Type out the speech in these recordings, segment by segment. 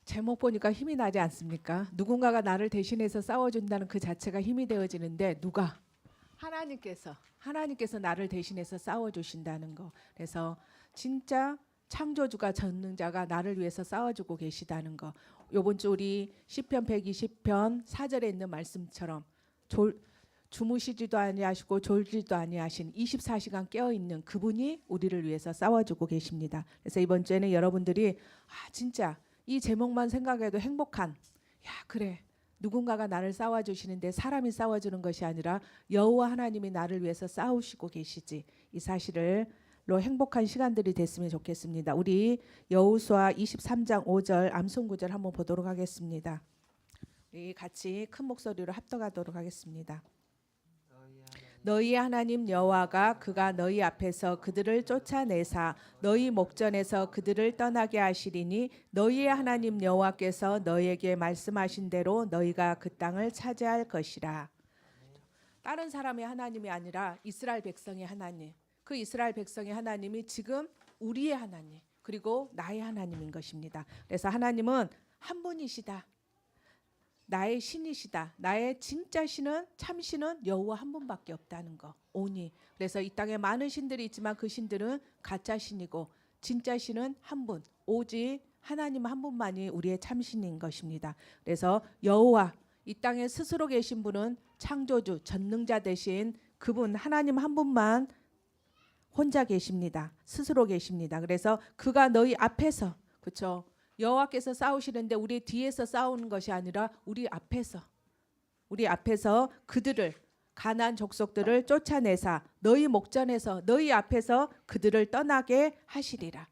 제목 보니까 힘이 나지 않습니까? 누군가가 나를 대신해서 싸워준다는 그 자체가 힘이 되어지는데 누가? 하나님께서 나를 대신해서 싸워주신다는 거. 그래서 진짜 창조주가 전능자가 나를 위해서 싸워주고 계시다는 거. 요번 주 우리 시편 120편 4절에 있는 말씀처럼 주무시지도 아니하시고 졸지도 아니하신 24시간 깨어있는 그분이 우리를 위해서 싸워주고 계십니다. 그래서 이번 주에는 여러분들이 진짜 이 제목만 생각해도 행복한, 그래, 누군가가 나를 싸워주시는데 사람이 싸워주는 것이 아니라 여호와 하나님이 나를 위해서 싸우시고 계시지, 이 사실로 행복한 시간들이 됐으면 좋겠습니다. 우리 여호수아 23장 5절 암송 구절 한번 보도록 하겠습니다. 우리 같이 큰 목소리로 합독하도록 하겠습니다. 너희 하나님 여호와가 그가 너희 앞에서 그들을 쫓아내사 너희 목전에서 그들을 떠나게 하시리니 너희의 하나님 여호와께서 너희에게 말씀하신 대로 너희가 그 땅을 차지할 것이라. 다른 사람의 하나님이 아니라 이스라엘 백성의 하나님, 그 이스라엘 백성의 하나님이 지금 우리의 하나님 그리고 나의 하나님인 것입니다. 그래서 하나님은 한 분이시다. 나의 신이시다. 나의 진짜 신은, 참신은 여호와 한 분밖에 없다는 거. 오니. 그래서 이 땅에 많은 신들이 있지만 그 신들은 가짜 신이고 진짜 신은 한 분, 오직 하나님 한 분만이 우리의 참신인 것입니다. 그래서 여호와, 이 땅에 스스로 계신 분은 창조주, 전능자 되신 그분 하나님 한 분만 혼자 계십니다. 스스로 계십니다. 그래서 그가 너희 앞에서, 그렇죠? 여호와께서 싸우시는데 우리 뒤에서 싸우는 것이 아니라 우리 앞에서 그들을, 가나안 족속들을 쫓아내사 너희 목전에서, 너희 앞에서 그들을 떠나게 하시리라.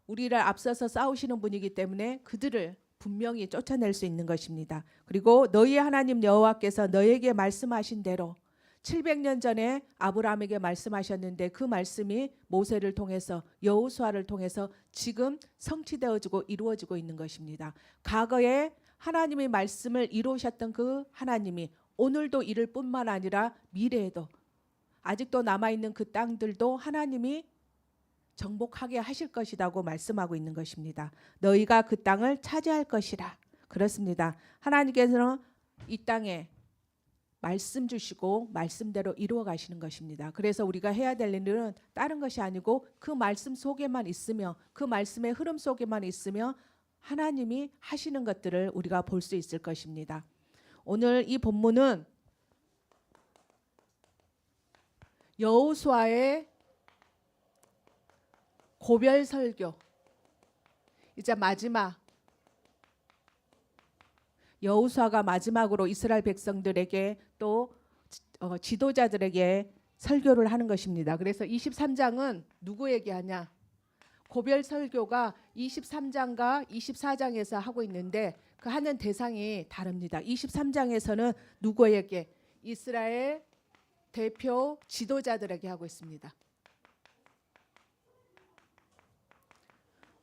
우리를 앞서서 싸우시는 분이기 때문에 그들을 분명히 쫓아낼 수 있는 것입니다. 그리고 너희 하나님 여호와께서 너에게 말씀하신 대로 700년 전에 아브라함에게 말씀하셨는데 그 말씀이 모세를 통해서, 여호수아를 통해서 지금 성취되어지고 이루어지고 있는 것입니다. 과거에 하나님의 말씀을 이루셨던 그 하나님이 오늘도 이룰 뿐만 아니라 미래에도 아직도 남아있는 그 땅들도 하나님이 정복하게 하실 것이라고 말씀하고 있는 것입니다. 너희가 그 땅을 차지할 것이라. 그렇습니다. 하나님께서는 이 땅에 말씀 주시고 말씀대로 이루어 가시는 것입니다. 그래서 우리가 해야 될 일은 다른 것이 아니고 그 말씀 속에만 있으며, 그 말씀의 흐름 속에만 있으며 하나님이 하시는 것들을 우리가 볼 수 있을 것입니다. 오늘 이 본문은 여호수아의 고별 설교, 이제 마지막, 여호수아가 마지막으로 이스라엘 백성들에게 또 지도자들에게 설교를 하는 것입니다. 그래서 23장은 누구에게 하냐? 고별 설교가 23장과 24장에서 하고 있는데 그 하는 대상이 다릅니다. 23장에서는 누구에게? 이스라엘 대표 지도자들에게 하고 있습니다.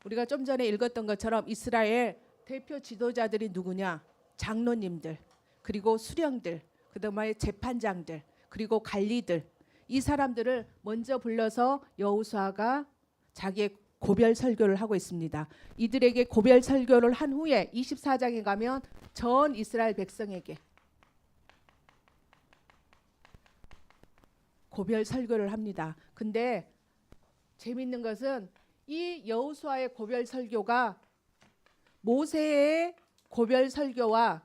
우리가 좀 전에 읽었던 것처럼 이스라엘 대표 지도자들이 누구냐? 장로님들, 그리고 수령들, 그다음에 재판장들, 그리고 관리들, 이 사람들을 먼저 불러서 여호수아가 자기의 고별 설교를 하고 있습니다. 이들에게 고별 설교를 한 후에 24장에 가면 전 이스라엘 백성에게 고별 설교를 합니다. 근데 재밌는 것은 이 여호수아의 고별 설교가 모세의 고별 설교와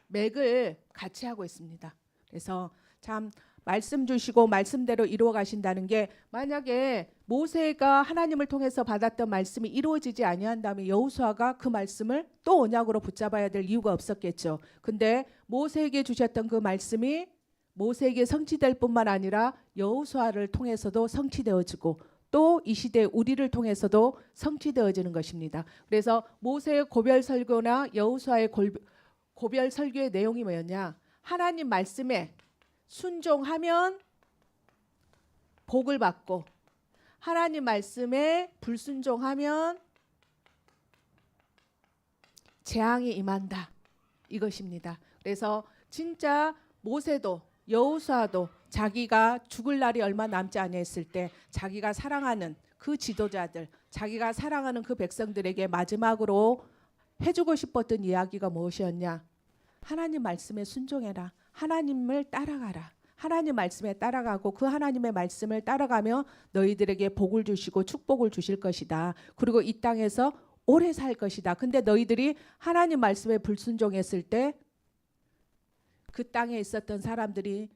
맥을 같이 하고 있습니다. 그래서 참 말씀 주시고 말씀대로 이루어 가신다는 게, 만약에 모세가 하나님을 통해서 받았던 말씀이 이루어지지 아니한다면 여호수아가 그 말씀을 또 언약으로 붙잡아야 될 이유가 없었겠죠. 근데 모세에게 주셨던 그 말씀이 모세에게 성취될 뿐만 아니라 여호수아를 통해서도 성취되어지고 또 이 시대 우리를 통해서도 성취되어지는 것입니다. 그래서 모세의 고별 설교나 여호수아의 고별 설교의 내용이 뭐였냐? 하나님 말씀에 순종하면 복을 받고 하나님 말씀에 불순종하면 재앙이 임한다, 이것입니다. 그래서 진짜 모세도 여호수아도 자기가 죽을 날이 얼마 남지 않았을 때 자기가 사랑하는 그 지도자들, 자기가 사랑하는 그 백성들에게 마지막으로 해주고 싶었던 이야기가 무엇이었냐? 하나님 말씀에 순종해라. 하나님을 따라가라. 하나님 말씀에 따라가고 그 하나님의 말씀을 따라가며 너희들에게 복을 주시고 축복을 주실 것이다. 그리고 이 땅에서 오래 살 것이다. 근데 너희들이 하나님 말씀에 불순종했을 때 그 땅에 있었던 사람들이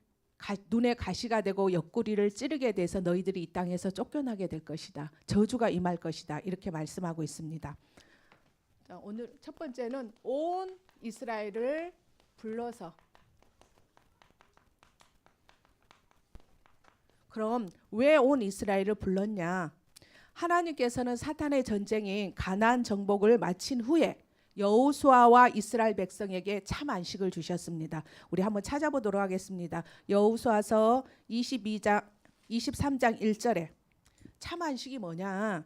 눈에 가시가 되고 옆구리를 찌르게 돼서 너희들이 이 땅에서 쫓겨나게 될 것이다. 저주가 임할 것이다. 이렇게 말씀하고 있습니다. 자, 오늘 첫 번째는 온 이스라엘을 불러서. 그럼 왜 온 이스라엘을 불렀냐? 하나님께서는 사탄의 전쟁인 가나안 정복을 마친 후에 여호수아와 이스라엘 백성에게 참 안식을 주셨습니다. 우리 한번 찾아보도록 하겠습니다. 여호수아서 23장 1절에 참 안식이 뭐냐?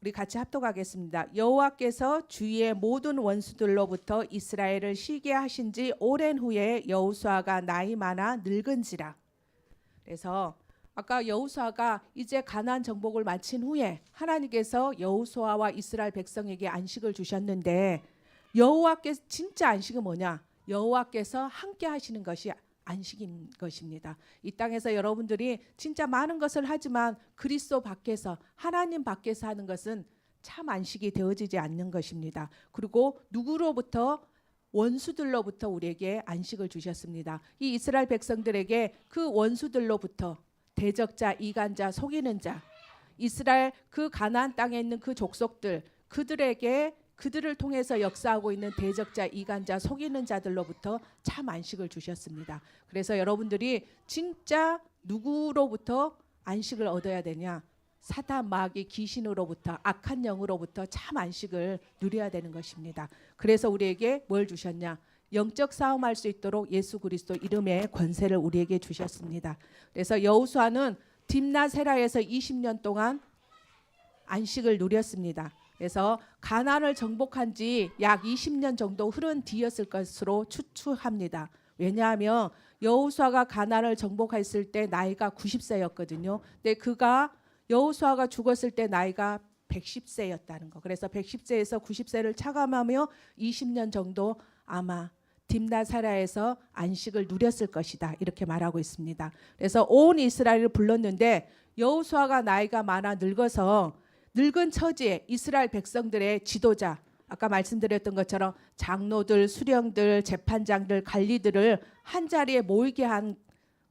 우리 같이 합독하겠습니다. 여호와께서 주위의 모든 원수들로부터 이스라엘을 쉬게 하신 지 오랜 후에 여호수아가 나이 많아 늙은지라. 그래서 아까 여호수아가 이제 가나안 정복을 마친 후에 하나님께서 여호수아와 이스라엘 백성에게 안식을 주셨는데 여호와께서 진짜 안식은 뭐냐? 여호와께서 함께 하시는 것이 안식인 것입니다. 이 땅에서 여러분들이 진짜 많은 것을 하지만 그리스도 밖에서 하나님 밖에서 하는 것은 참 안식이 되어지지 않는 것입니다. 그리고 누구로부터? 원수들로부터 우리에게 안식을 주셨습니다. 이 이스라엘 백성들에게 그 원수들로부터 대적자, 이간자, 속이는 자, 이스라엘 그 가나안 땅에 있는 그 족속들, 그들을 통해서 역사하고 있는 대적자, 이간자, 속이는 자들로부터 참 안식을 주셨습니다. 그래서 여러분들이 진짜 누구로부터 안식을 얻어야 되냐? 사탄, 마귀, 귀신으로부터, 악한 영으로부터 참 안식을 누려야 되는 것입니다. 그래서 우리에게 뭘 주셨냐? 영적 싸움할 수 있도록 예수 그리스도 이름의 권세를 우리에게 주셨습니다. 그래서 여호수아는 딥나세라에서 20년 동안 안식을 누렸습니다. 그래서 가나안을 정복한 지 약 20년 정도 흐른 뒤였을 것으로 추측합니다. 왜냐하면 여호수아가 가나안을 정복했을 때 나이가 90세였거든요. 근데 여호수아가 죽었을 때 나이가 110세였다는 거. 그래서 110세에서 90세를 차감하며 20년 정도 아마 딥나사라에서 안식을 누렸을 것이다. 이렇게 말하고 있습니다. 그래서 온 이스라엘을 불렀는데 여호수아가 나이가 많아 늙어서 늙은 처지에 이스라엘 백성들의 지도자, 아까 말씀드렸던 것처럼 장로들, 수령들, 재판장들, 관리들을 한자리에 모이게 한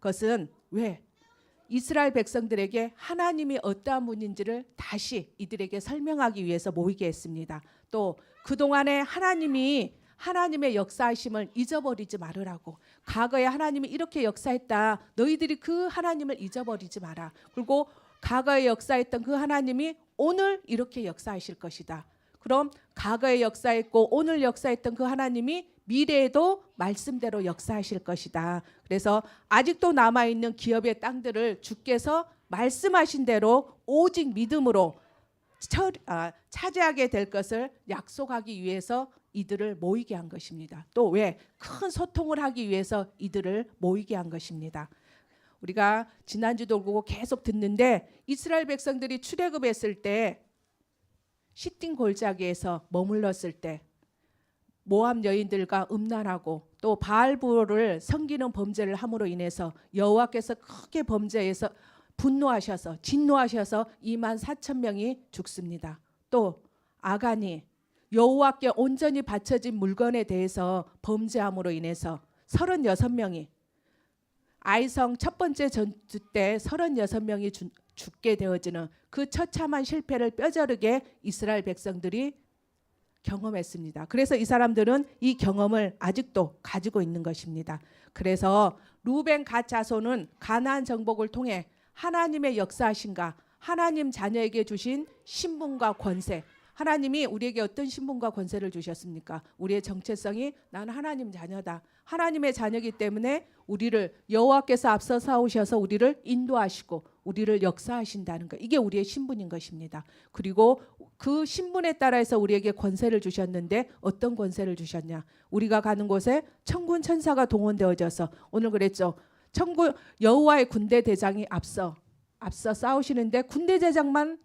것은 왜? 이스라엘 백성들에게 하나님이 어떠한 분인지를 다시 이들에게 설명하기 위해서 모이게 했습니다. 또 그동안에 하나님의 역사하심을 잊어버리지 말으라고. 과거에 하나님이 이렇게 역사했다. 너희들이 그 하나님을 잊어버리지 마라. 그리고 과거에 역사했던 그 하나님이 오늘 이렇게 역사하실 것이다. 그럼 과거에 역사했고 오늘 역사했던 그 하나님이 미래에도 말씀대로 역사하실 것이다. 그래서 아직도 남아있는 기업의 땅들을 주께서 말씀하신 대로 오직 믿음으로 차지하게 될 것을 약속하기 위해서 이들을 모이게 한 것입니다. 또 왜? 큰 소통을 하기 위해서 이들을 모이게 한 것입니다. 우리가 지난주도 보고 계속 듣는데 이스라엘 백성들이 출애굽했을 때 시딤 골짜기에서 머물렀을 때 모압 여인들과 음란하고 또 바알부를 섬기는 범죄를 함으로 인해서 여호와께서 크게 범죄해서 분노하셔서 진노하셔서 24,000명이 죽습니다. 또 아간이 여호와께 온전히 바쳐진 물건에 대해서 범죄함으로 인해서 36명이 아이성 첫 번째 전투 때 36명이 죽게 되어지는 그 처참한 실패를 뼈저르게 이스라엘 백성들이 경험했습니다. 그래서 이 사람들은 이 경험을 아직도 가지고 있는 것입니다. 그래서 루벤 갓 자손은 가나안 정복을 통해 하나님의 역사하신가, 하나님 자녀에게 주신 신분과 권세, 하나님이 우리에게 어떤 신분과 권세를 주셨습니까? 우리의 정체성이 나는 하나님 자녀다. 하나님의 자녀이기 때문에 우리를 여호와께서 앞서 싸우셔서 우리를 인도하시고 우리를 역사하신다는 것. 이게 우리의 신분인 것입니다. 그리고 그 신분에 따라서 우리에게 권세를 주셨는데 어떤 권세를 주셨냐? 우리가 가는 곳에 천군 천사가 동원되어져서 오늘 그랬죠. 여호와의 군대 대장이 앞서 싸우시는데 군대 대장만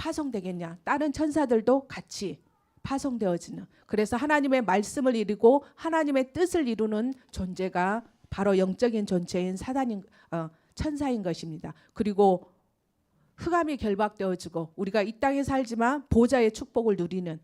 파송되겠냐? 다른 천사들도 같이 파송되어지는. 그래서 하나님의 말씀을 이루고 하나님의 뜻을 이루는 존재가 바로 영적인 존재인 사단인 천사인 것입니다. 그리고 흑암이 결박되어지고 우리가 이 땅에 살지만 보좌의 축복을 누리는,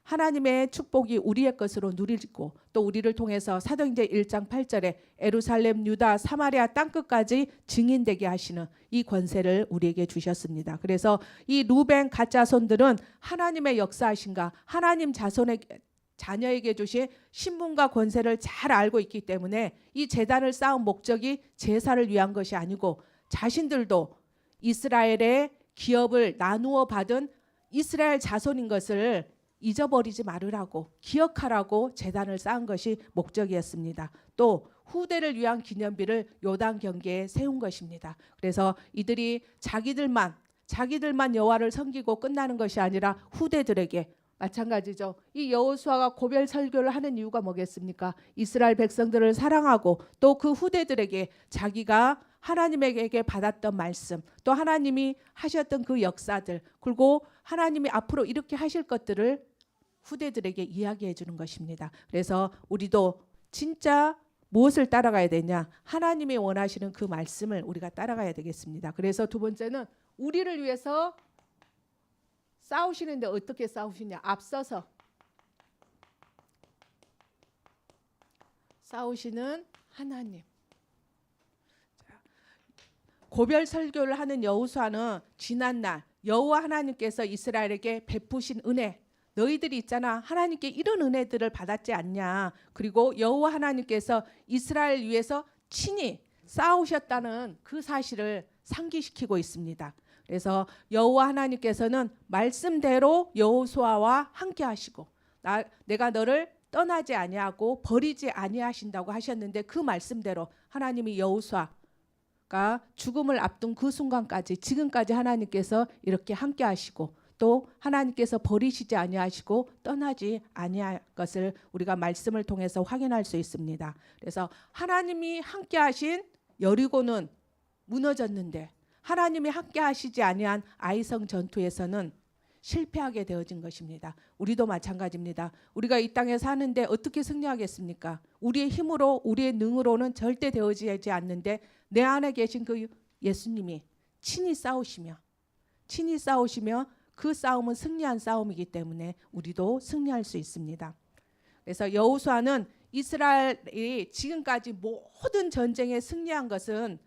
하나님의 축복이 우리의 것으로 누리고 또 우리를 통해서 사도행전 1장 8절에 예루살렘, 유다, 사마리아 땅끝까지 증인되게 하시는 이 권세를 우리에게 주셨습니다. 그래서 이 루벤 가짜손들은 하나님의 역사하신가, 하나님 자녀에게 주신 신분과 권세를 잘 알고 있기 때문에 이 제단을 쌓은 목적이 제사를 위한 것이 아니고 자신들도 이스라엘의 기업을 나누어 받은 이스라엘 자손인 것을 잊어버리지 말으라고, 기억하라고 제단을 쌓은 것이 목적이었습니다. 또 후대를 위한 기념비를 요단 경계에 세운 것입니다. 그래서 이들이 자기들만 여호와를 섬기고 끝나는 것이 아니라 후대들에게 마찬가지죠. 이 여호수아가 고별 설교를 하는 이유가 뭐겠습니까? 이스라엘 백성들을 사랑하고 또 그 후대들에게 자기가 하나님에게 받았던 말씀, 또 하나님이 하셨던 그 역사들, 그리고 하나님이 앞으로 이렇게 하실 것들을 후대들에게 이야기해 주는 것입니다. 그래서 우리도 진짜 무엇을 따라가야 되냐? 하나님이 원하시는 그 말씀을 우리가 따라가야 되겠습니다. 그래서 두 번째는 우리를 위해서 싸우시는데 어떻게 싸우시냐? 앞서서 싸우시는 하나님. 고별 설교를 하는 여호수아는 지난날 여호와 하나님께서 이스라엘에게 베푸신 은혜, 너희들이 있잖아, 하나님께 이런 은혜들을 받았지 않냐, 그리고 여호와 하나님께서 이스라엘 위해서 친히 싸우셨다는 그 사실을 상기시키고 있습니다. 그래서 여호와 하나님께서는 말씀대로 여호수아와 함께 하시고 내가 너를 떠나지 아니하고 버리지 아니하신다고 하셨는데 그 말씀대로 하나님이 여호수아가 죽음을 앞둔 그 순간까지 지금까지 하나님께서 이렇게 함께 하시고 또 하나님께서 버리시지 아니하시고 떠나지 아니할 것을 우리가 말씀을 통해서 확인할 수 있습니다. 그래서 하나님이 함께 하신 여리고는 무너졌는데 하나님이 함께 하시지 아니한 아이성 전투에서는 실패하게 되어진 것입니다. 우리도 마찬가지입니다. 우리가 이 땅에 사는데 어떻게 승리하겠습니까? 우리의 힘으로, 우리의 능으로는 절대 되어지지 않는데 내 안에 계신 그 예수님이 친히 싸우시며 그 싸움은 승리한 싸움이기 때문에 우리도 승리할 수 있습니다. 그래서 여호수아는 이스라엘이 지금까지 모든 전쟁에 승리한 것은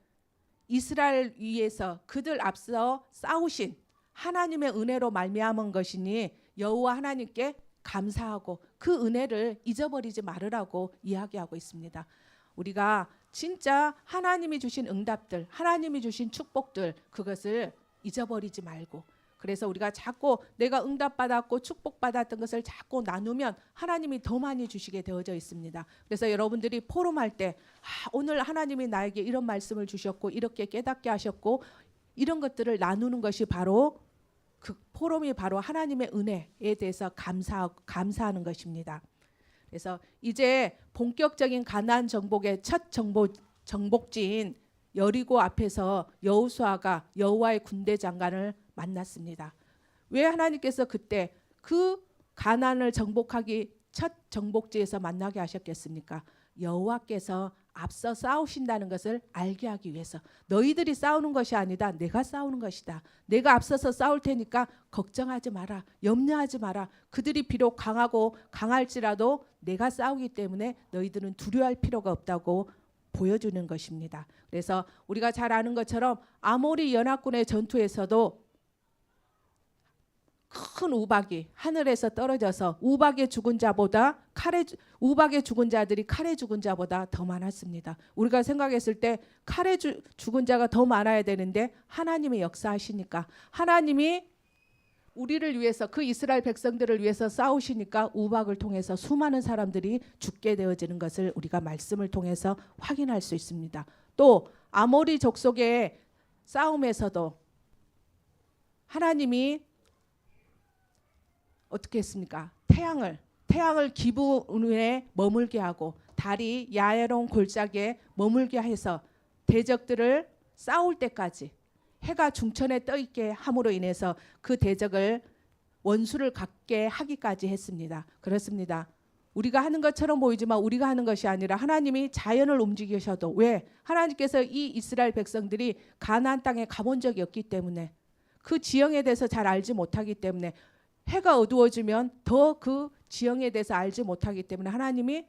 이스라엘 위에서 그들 앞서 싸우신 하나님의 은혜로 말미암은 것이니 여호와 하나님께 감사하고 그 은혜를 잊어버리지 말으라고 이야기하고 있습니다. 우리가 진짜 하나님이 주신 응답들, 하나님이 주신 축복들, 그것을 잊어버리지 말고, 그래서 우리가 자꾸 내가 응답받았고 축복받았던 것을 자꾸 나누면 하나님이 더 많이 주시게 되어져 있습니다. 그래서 여러분들이 포럼할 때 오늘 하나님이 나에게 이런 말씀을 주셨고 이렇게 깨닫게 하셨고 이런 것들을 나누는 것이 바로 그 포럼이 바로 하나님의 은혜에 대해서 감사하는 것입니다. 그래서 이제 본격적인 가나안 정복의 첫 정복지인 여리고 앞에서 여호수아가 여호와의 군대 장관을 만났습니다. 왜 하나님께서 그때 그 가나안을 정복하기 첫 정복지에서 만나게 하셨겠습니까? 여호와께서 앞서 싸우신다는 것을 알게 하기 위해서. 너희들이 싸우는 것이 아니다. 내가 싸우는 것이다. 내가 앞서서 싸울 테니까 걱정하지 마라. 염려하지 마라. 그들이 비록 강할지라도 내가 싸우기 때문에 너희들은 두려워할 필요가 없다고 보여주는 것입니다. 그래서 우리가 잘 아는 것처럼 아모리 연합군의 전투에서도 큰 우박이 하늘에서 떨어져서 우박의 죽은 자들이 칼에 죽은 자보다 더 많았습니다. 우리가 생각했을 때 칼에 죽은 자가 더 많아야 되는데 하나님의 역사하시니까, 하나님이 우리를 위해서 그 이스라엘 백성들을 위해서 싸우시니까 우박을 통해서 수많은 사람들이 죽게 되어지는 것을 우리가 말씀을 통해서 확인할 수 있습니다. 또 아모리 족속의 싸움에서도 하나님이 어떻게 했습니까? 태양을 기브온에 머물게 하고 달이 야에론 골짜기에 머물게 해서 대적들을 싸울 때까지 해가 중천에 떠 있게 함으로 인해서 그 대적을 원수를 갖게 하기까지 했습니다. 그렇습니다. 우리가 하는 것처럼 보이지만 우리가 하는 것이 아니라 하나님이 자연을 움직이셔도, 왜? 하나님께서 이 이스라엘 백성들이 가나안 땅에 가본 적이 없기 때문에, 그 지형에 대해서 잘 알지 못하기 때문에, 해가 어두워지면 더 그 지형에 대해서 알지 못하기 때문에 하나님이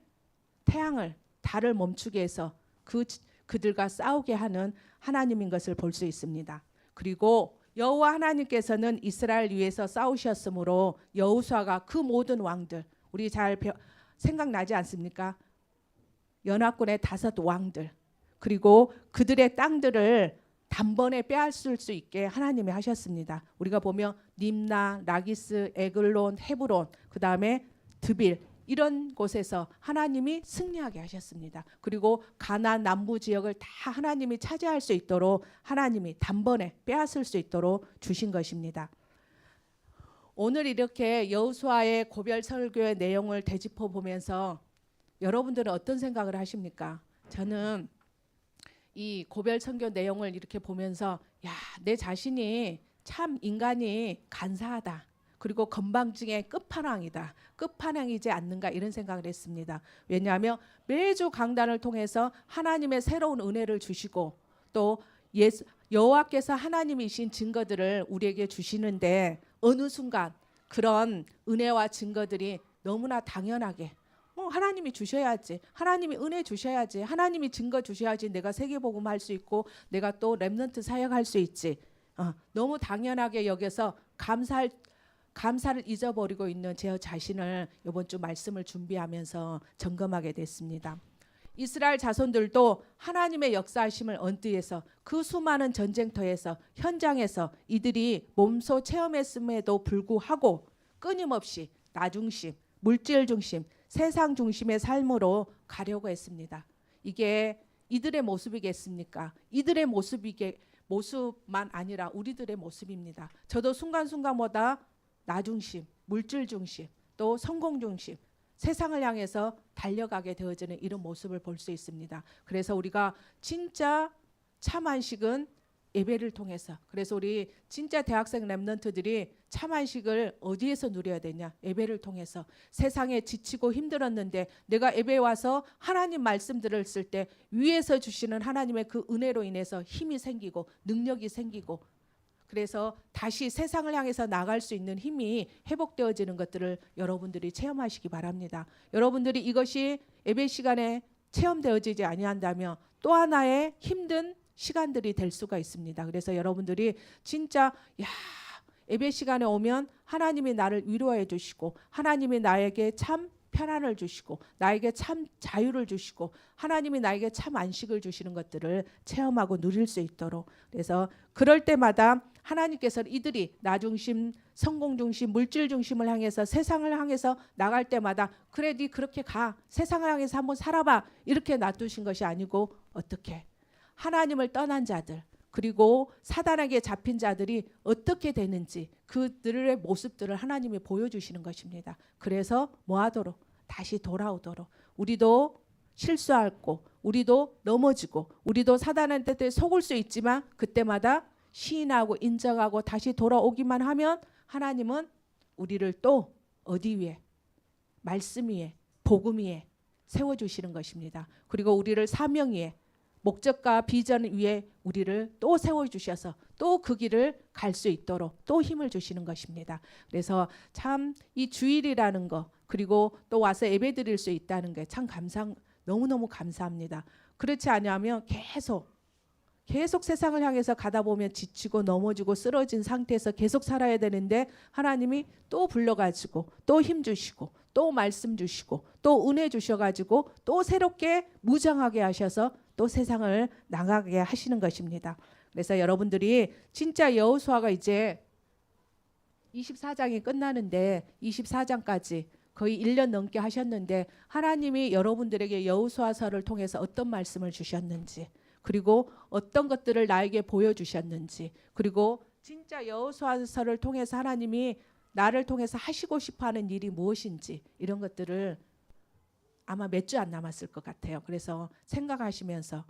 태양을, 달을 멈추게 해서 그들과 싸우게 하는 하나님인 것을 볼 수 있습니다. 그리고 여호와 하나님께서는 이스라엘 위에서 싸우셨으므로 여호수아가 그 모든 왕들, 우리 잘 생각나지 않습니까? 연합군의 5 왕들, 그리고 그들의 땅들을 단번에 빼앗을 수 있게 하나님이 하셨습니다. 우리가 보면 림나, 라기스, 에글론, 헤브론, 그 다음에 드빌, 이런 곳에서 하나님이 승리하게 하셨습니다. 그리고 가나안 남부 지역을 다 하나님이 차지할 수 있도록 하나님이 단번에 빼앗을 수 있도록 주신 것입니다. 오늘 이렇게 여호수아의 고별 설교의 내용을 되짚어 보면서 여러분들은 어떤 생각을 하십니까? 저는 이 고별 선교 내용을 이렇게 보면서, 야, 내 자신이 참 인간이 간사하다. 그리고 건방증의 끝판왕이다. 끝판왕이지 않는가, 이런 생각을 했습니다. 왜냐하면 매주 강단을 통해서 하나님의 새로운 은혜를 주시고, 또 여호와께서 하나님이신 증거들을 우리에게 주시는데, 어느 순간 그런 은혜와 증거들이 너무나 당연하게, 하나님이 주셔야지, 하나님이 은혜 주셔야지, 하나님이 증거 주셔야지 내가 세계복음 할 수 있고 내가 또 렘넌트 사역할 수 있지, 너무 당연하게 여겨서 감사를 잊어버리고 있는 제 자신을 이번 주 말씀을 준비하면서 점검하게 됐습니다. 이스라엘 자손들도 하나님의 역사하심을 언뜻해서 그 수많은 전쟁터에서, 현장에서 이들이 몸소 체험했음에도 불구하고 끊임없이 나 중심, 물질 중심, 세상 중심의 삶으로 가려고 했습니다. 이게 이들의 모습이겠습니까? 이들의 모습만 아니라 우리들의 모습입니다. 저도 순간순간마다 나 중심, 물질 중심, 또 성공 중심, 세상을 향해서 달려가게 되어지는 이런 모습을 볼 수 있습니다. 그래서 우리가 진짜 참 안식은 예배를 통해서, 그래서 우리 진짜 대학생 렘넌트들이 참 안식을 어디에서 누려야 되냐? 예배를 통해서. 세상에 지치고 힘들었는데 내가 예배에 와서 하나님 말씀 들었을 때 위에서 주시는 하나님의 그 은혜로 인해서 힘이 생기고 능력이 생기고, 그래서 다시 세상을 향해서 나갈 수 있는 힘이 회복되어지는 것들을 여러분들이 체험하시기 바랍니다. 여러분들이 이것이 예배 시간에 체험되어지지 아니한다면 또 하나의 힘든 시간들이 될 수가 있습니다. 그래서 여러분들이 진짜 예배 시간에 오면 하나님이 나를 위로해 주시고, 하나님이 나에게 참 편안을 주시고, 나에게 참 자유를 주시고, 하나님이 나에게 참 안식을 주시는 것들을 체험하고 누릴 수 있도록, 그래서 그럴 때마다 하나님께서는 이들이 나 중심, 성공 중심, 물질 중심을 향해서, 세상을 향해서 나갈 때마다 그래 네 그렇게 가, 세상을 향해서 한번 살아봐, 이렇게 놔두신 것이 아니고, 어떻게 하나님을 떠난 자들, 그리고 사단에게 잡힌 자들이 어떻게 되는지 그들의 모습들을 하나님이 보여주시는 것입니다. 그래서 뭐하도록? 다시 돌아오도록. 우리도 실수하고, 우리도 넘어지고, 우리도 사단한테 속을 수 있지만 그때마다 시인하고 인정하고 다시 돌아오기만 하면 하나님은 우리를 또 어디 위에? 말씀 위에, 복음 위에 세워주시는 것입니다. 그리고 우리를 사명 위에, 목적과 비전 위에 우리를 또 세워주셔서 또 그 길을 갈 수 있도록 또 힘을 주시는 것입니다. 그래서 참 이 주일이라는 거, 그리고 또 와서 예배 드릴 수 있다는 게 참 너무너무 감사합니다. 그렇지 않으면 계속 세상을 향해서 가다 보면 지치고 넘어지고 쓰러진 상태에서 계속 살아야 되는데, 하나님이 또 불러가지고 또 힘 주시고 또 말씀 주시고 또 은혜 주셔가지고 또 새롭게 무장하게 하셔서 또 세상을 나가게 하시는 것입니다. 그래서 여러분들이 진짜 여호수아가 이제 24장이 끝나는데 24장까지 거의 1년 넘게 하셨는데, 하나님이 여러분들에게 여호수아서를 통해서 어떤 말씀을 주셨는지, 그리고 어떤 것들을 나에게 보여주셨는지, 그리고 진짜 여호수아서를 통해서 하나님이 나를 통해서 하시고 싶어하는 일이 무엇인지, 이런 것들을 아마 몇 주 안 남았을 것 같아요. 그래서 생각하시면서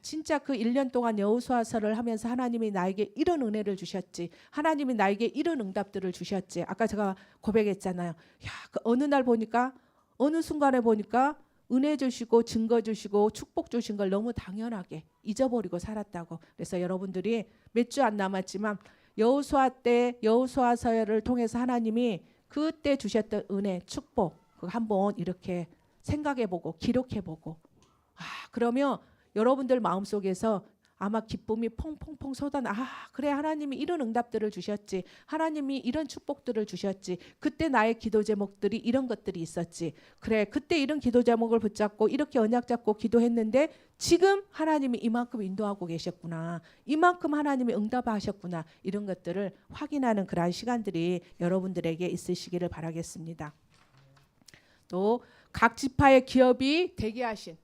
진짜 그 1년 동안 여호수아서를 하면서 하나님이 나에게 이런 은혜를 주셨지. 하나님이 나에게 이런 응답들을 주셨지. 아까 제가 고백했잖아요. 그 어느 날 보니까 어느 순간에 보니까 은혜 주시고 증거 주시고 축복 주신 걸 너무 당연하게 잊어버리고 살았다고. 그래서 여러분들이 몇 주 안 남았지만 여호수아 때 여호수아서를 통해서 하나님이 그때 주셨던 은혜, 축복 그거 한번 이렇게 생각해보고 기록해보고 그러면 여러분들 마음속에서 아마 기쁨이 퐁퐁퐁 쏟아나. 그래 하나님이 이런 응답들을 주셨지. 하나님이 이런 축복들을 주셨지. 그때 나의 기도 제목들이 이런 것들이 있었지. 그래 그때 이런 기도 제목을 붙잡고 이렇게 언약 잡고 기도했는데 지금 하나님이 이만큼 인도하고 계셨구나. 이만큼 하나님이 응답하셨구나. 이런 것들을 확인하는 그러한 시간들이 여러분들에게 있으시기를 바라겠습니다. 또 각 지파의 기업이 되게 하신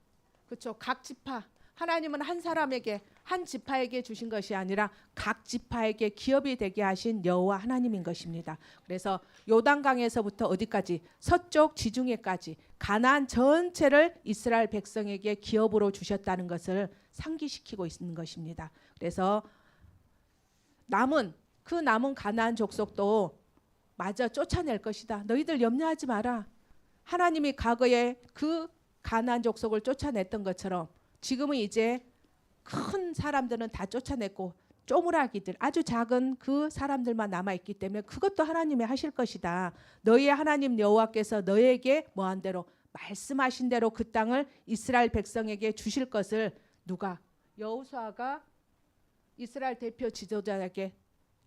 그렇죠. 각 지파 하나님은 한 사람에게 한 지파에게 주신 것이 아니라 각 지파에게 기업이 되게 하신 여호와 하나님인 것입니다. 그래서 요단강에서부터 어디까지 서쪽 지중해까지 가나안 전체를 이스라엘 백성에게 기업으로 주셨다는 것을 상기시키고 있는 것입니다. 그래서 남은 가나안 족속도 마저 쫓아낼 것이다. 너희들 염려하지 마라. 하나님이 과거에 그 가나안 족속을 쫓아냈던 것처럼 지금은 이제 큰 사람들은 다 쫓아냈고 쪼무라기들 아주 작은 그 사람들만 남아있기 때문에 그것도 하나님이 하실 것이다. 너희의 하나님 여호와께서 너희에게 뭐한 대로 말씀하신 대로 그 땅을 이스라엘 백성에게 주실 것을 누가? 여호수아가 이스라엘 대표 지도자에게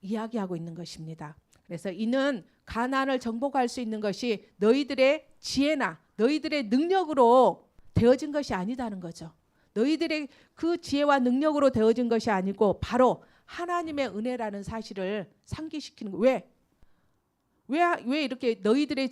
이야기하고 있는 것입니다. 그래서 이는 가나안을 정복할 수 있는 것이 너희들의 지혜나 너희들의 능력으로 되어진 것이 아니다는 거죠. 너희들의 그 지혜와 능력으로 되어진 것이 아니고 바로 하나님의 은혜라는 사실을 상기시키는 거예요. 왜 이렇게 너희들의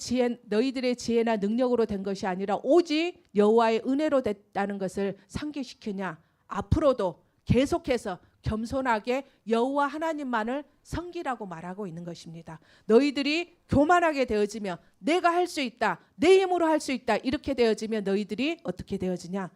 지혜나 능력으로 된 것이 아니라 오직 여호와의 은혜로 됐다는 것을 상기시키냐? 앞으로도 계속해서 겸손하게 여호와 하나님만을 섬기라고 말하고 있는 것입니다. 너희들이 교만하게 되어지면 내가 할 수 있다. 내 힘으로 할 수 있다. 이렇게 되어지면 너희들이 어떻게 되어지냐?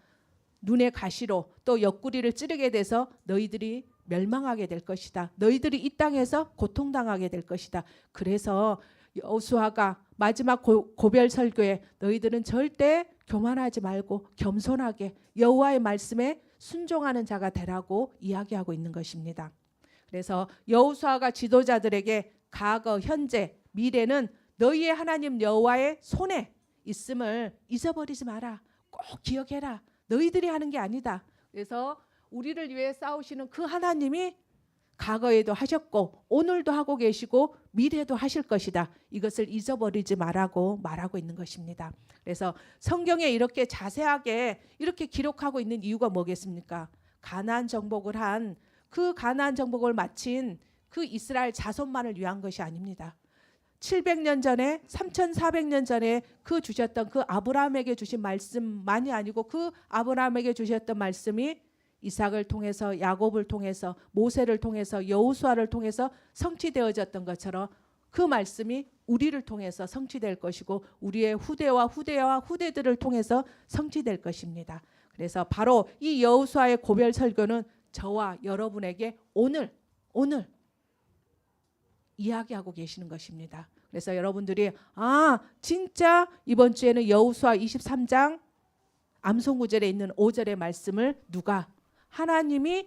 눈의 가시로 또 옆구리를 찌르게 돼서 너희들이 멸망하게 될 것이다. 너희들이 이 땅에서 고통당하게 될 것이다. 그래서 여호수아가 마지막 고별 설교에 너희들은 절대 교만하지 말고 겸손하게 여호와의 말씀에 순종하는 자가 되라고 이야기하고 있는 것입니다. 그래서 여호수아가 지도자들에게 과거, 현재, 미래는 너희의 하나님 여호와의 손에 있음을 잊어버리지 마라. 꼭 기억해라. 너희들이 하는 게 아니다. 그래서 우리를 위해 싸우시는 그 하나님이 과거에도 하셨고 오늘도 하고 계시고 미래도 하실 것이다. 이것을 잊어버리지 말라고 말하고 있는 것입니다. 그래서 성경에 이렇게 자세하게 이렇게 기록하고 있는 이유가 뭐겠습니까? 가나안 정복을 한 그 가나안 정복을 마친 그 이스라엘 자손만을 위한 것이 아닙니다. 700년 전에 3400년 전에 그 주셨던 그 아브라함에게 주신 말씀만이 아니고 그 아브라함에게 주셨던 말씀이 이삭을 통해서 야곱을 통해서 모세를 통해서 여호수아를 통해서 성취되어졌던 것처럼 그 말씀이 우리를 통해서 성취될 것이고 우리의 후대와 후대들을 통해서 성취될 것입니다. 그래서 바로 이 여호수아의 고별 설교는 저와 여러분에게 오늘 이야기하고 계시는 것입니다. 그래서 여러분들이 진짜 이번 주에는 여호수아 23장 암송구절에 있는 5절의 말씀을 누가? 하나님이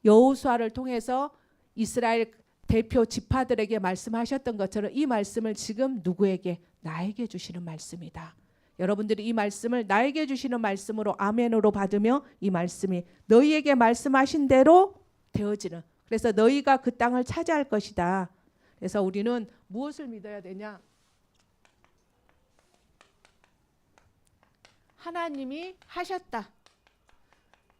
여호수아를 통해서 이스라엘 대표 지파들에게 말씀하셨던 것처럼 이 말씀을 지금 누구에게? 나에게 주시는 말씀이다. 여러분들이 이 말씀을 나에게 주시는 말씀으로 아멘으로 받으며 이 말씀이 너희에게 말씀하신 대로 되어지는, 그래서 너희가 그 땅을 차지할 것이다. 그래서 우리는 무엇을 믿어야 되냐? 하나님이 하셨다.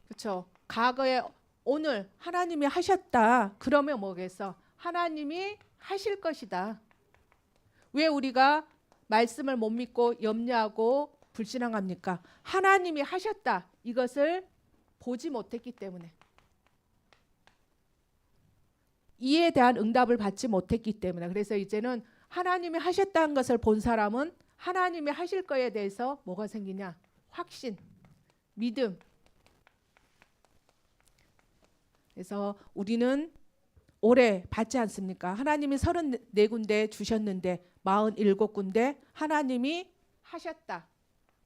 그렇죠? 과거에 오늘 하나님이 하셨다. 그러면 뭐겠어? 하나님이 하실 것이다. 왜 우리가 말씀을 못 믿고 염려하고 불신앙합니까? 하나님이 하셨다. 이것을 보지 못했기 때문에. 이에 대한 응답을 받지 못했기 때문에. 그래서 이제는 하나님이 하셨다는 것을 본 사람은 하나님이 하실 거에 대해서 뭐가 생기냐? 확신, 믿음, 그래서 우리는 오래 받지 않습니까? 하나님이 34군데 주셨는데 47군데 하나님이 하셨다.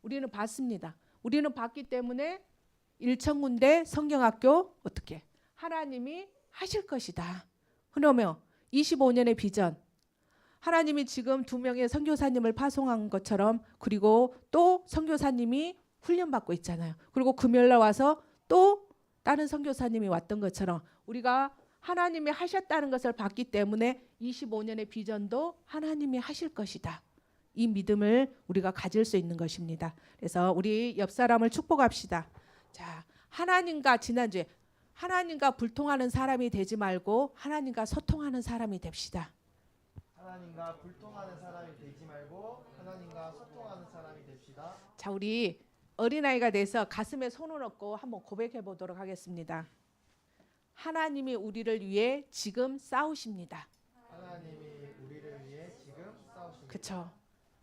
우리는 받습니다. 우리는 받기 때문에 1,000군데 성경학교 어떻게? 하나님이 하실 것이다. 그러면 25년의 비전, 하나님이 지금 2명의 선교사님을 파송한 것처럼, 그리고 또 선교사님이 훈련받고 있잖아요. 그리고 금요일날 와서 또 다른 선교사님이 왔던 것처럼 우리가 하나님이 하셨다는 것을 봤기 때문에 25년의 비전도 하나님이 하실 것이다. 이 믿음을 우리가 가질 수 있는 것입니다. 그래서 우리 옆 사람을 축복합시다. 자, 하나님과 지난주에 하나님과 불통하는 사람이 되지 말고 하나님과 소통하는 사람이 됩시다. 하나님과 불통하는 사람이 되지 말고 하나님과 소통하는 사람이 됩시다. 자, 우리 어린아이가 돼서 가슴에 손을 얹고 한번 고백해 보도록 하겠습니다. 하나님이 우리를 위해 지금 싸우십니다. 하나님이 우리를 위해 지금 싸우십니다. 그렇죠.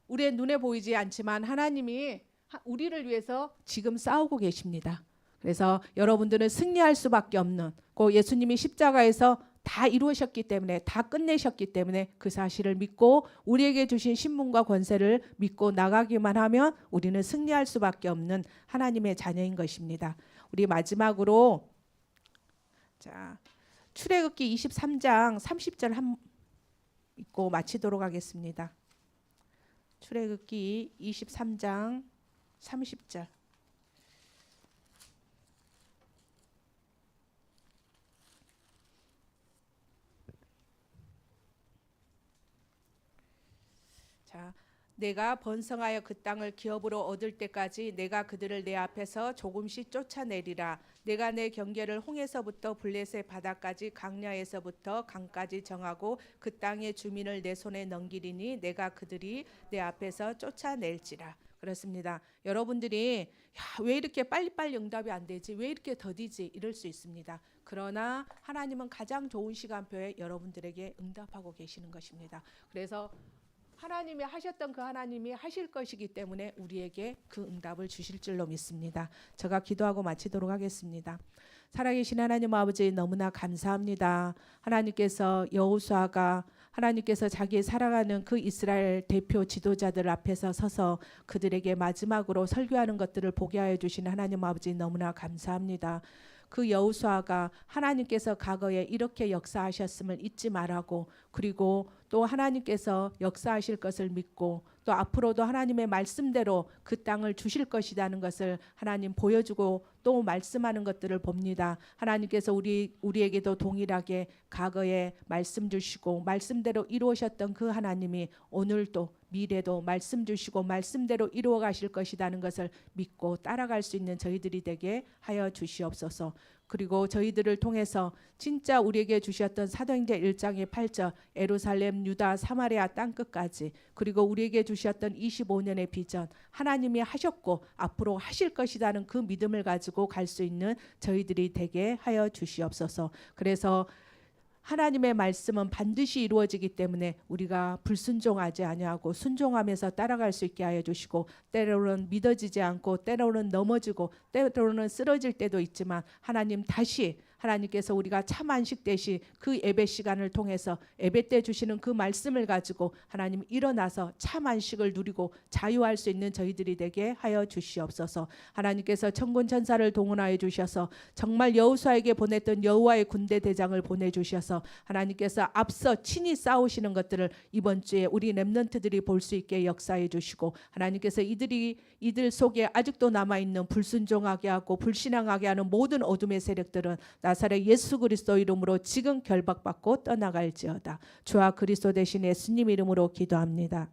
우리의 눈에 보이지 않지만 하나님이 우리를 위해서 지금 싸우고 계십니다. 그래서 여러분들은 승리할 수밖에 없는, 그 예수님이 십자가에서 다 이루셨기 때문에, 다 끝내셨기 때문에 그 사실을 믿고 우리에게 주신 신분과 권세를 믿고 나가기만 하면 우리는 승리할 수밖에 없는 하나님의 자녀인 것입니다. 우리 마지막으로 자, 출애굽기 23장 30절 한 읽고 마치도록 하겠습니다. 출애굽기 23장 30절. 자, 내가 번성하여 그 땅을 기업으로 얻을 때까지 내가 그들을 내 앞에서 조금씩 쫓아내리라. 내가 내 경계를 홍해서부터 블레셋 바다까지 강야에서부터 강까지 정하고 그 땅의 주민을 내 손에 넘기리니 내가 그들이 내 앞에서 쫓아낼지라. 그렇습니다. 여러분들이 왜 이렇게 빨리빨리 응답이 안 되지? 왜 이렇게 더디지? 이럴 수 있습니다. 그러나 하나님은 가장 좋은 시간표에 여러분들에게 응답하고 계시는 것입니다. 그래서 하나님이 하셨던 그 하나님이 하실 것이기 때문에 우리에게 그 응답을 주실 줄로 믿습니다. 제가 기도하고 마치도록 하겠습니다. 살아계신 하나님 아버지, 너무나 감사합니다. 하나님께서 여호수아가 하나님께서 자기 살아가는 그 이스라엘 대표 지도자들 앞에서 서서 그들에게 마지막으로 설교하는 것들을 보게 하여 주신 하나님 아버지, 너무나 감사합니다. 그 여호수아가 하나님께서 과거에 이렇게 역사하셨음을 잊지 말라고, 그리고 또 하나님께서 역사하실 것을 믿고 또 앞으로도 하나님의 말씀대로 그 땅을 주실 것이라는 것을 하나님 보여주고 또 말씀하는 것들을 봅니다. 하나님께서 우리에게도 동일하게 과거에 말씀 주시고 말씀대로 이루어셨던 그 하나님이 오늘도 미래도 말씀 주시고 말씀대로 이루어 가실 것이라는 것을 믿고 따라갈 수 있는 저희들이 되게 하여 주시옵소서. 그리고 저희들을 통해서 진짜 우리에게 주셨던 사도행전 1장의 8절 예루살렘, 유다, 사마리아 땅끝까지, 그리고 우리에게 주셨던 25년의 비전, 하나님이 하셨고 앞으로 하실 것이라는 그 믿음을 가지고 갈 수 있는 저희들이 되게 하여 주시옵소서. 그래서 하나님의 말씀은 반드시 이루어지기 때문에 우리가 불순종하지 아니하고 순종하면서 따라갈 수 있게 하여 주시고, 때로는 믿어지지 않고 때로는 넘어지고 때로는 쓰러질 때도 있지만 하나님 다시 하나님께서 우리가 참 안식 대시 그 예배 시간을 통해서 예배 때 주시는 그 말씀을 가지고 하나님 일어나서 참 안식을 누리고 자유할 수 있는 저희들이 되게 하여 주시옵소서. 하나님께서 천군 천사를 동원하여 주셔서 정말 여호수아에게 보냈던 여호와의 군대 대장을 보내주셔서 하나님께서 앞서 친히 싸우시는 것들을 이번 주에 우리 렘넌트들이 볼 수 있게 역사해 주시고, 하나님께서 이들 속에 아직도 남아있는 불순종하게 하고 불신앙하게 하는 모든 어둠의 세력들은 나사렛 예수 그리스도 이름으로 지금 결박받고 떠나갈지어다. 주와 그리스도 대신 예수님 이름으로 기도합니다.